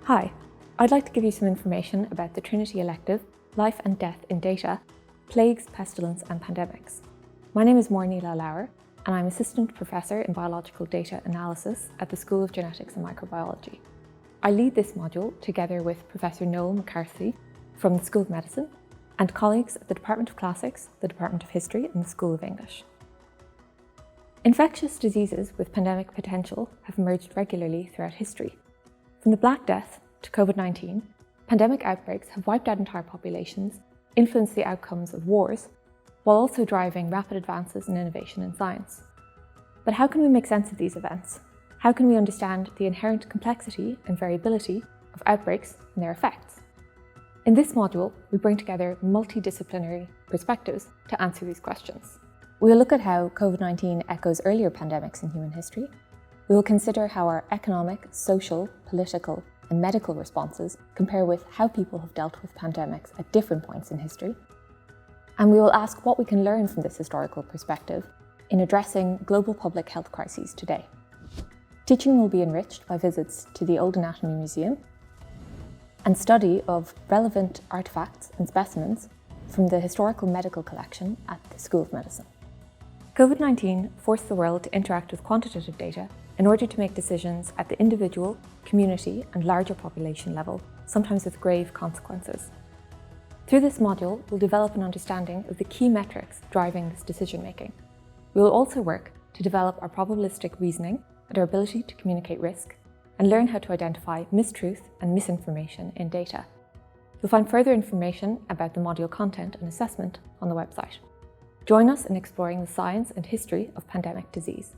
Hi, I'd like to give you some information about the Trinity Elective, Life and Death in Data, Plagues, Pestilence and Pandemics. My name is Máire Ní Leathlobhair and I'm Assistant Professor in Biological Data Analysis at the School of Genetics and Microbiology. I lead this module together with Professor Noel McCarthy from the School of Medicine and colleagues at the Department of Classics, the Department of History and the School of English. Infectious diseases with pandemic potential have emerged regularly throughout history. From the Black Death to COVID-19, pandemic outbreaks have wiped out entire populations, influenced the outcomes of wars, while also driving rapid advances in innovation in science. But how can we make sense of these events? How can we understand the inherent complexity and variability of outbreaks and their effects? In this module, we bring together multidisciplinary perspectives to answer these questions. We will look at how COVID-19 echoes earlier pandemics in human history. We will consider how our economic, social, political, and medical responses compare with how people have dealt with pandemics at different points in history. And we will ask what we can learn from this historical perspective in addressing global public health crises today. Teaching will be enriched by visits to the Old Anatomy Museum and study of relevant artifacts and specimens from the historical medical collection at the School of Medicine. COVID-19 forced the world to interact with quantitative data in order to make decisions at the individual, community, and larger population level, sometimes with grave consequences. Through this module, we'll develop an understanding of the key metrics driving this decision-making. We will also work to develop our probabilistic reasoning and our ability to communicate risk, and learn how to identify mistruth and misinformation in data. You'll find further information about the module content and assessment on the website. Join us in exploring the science and history of pandemic disease.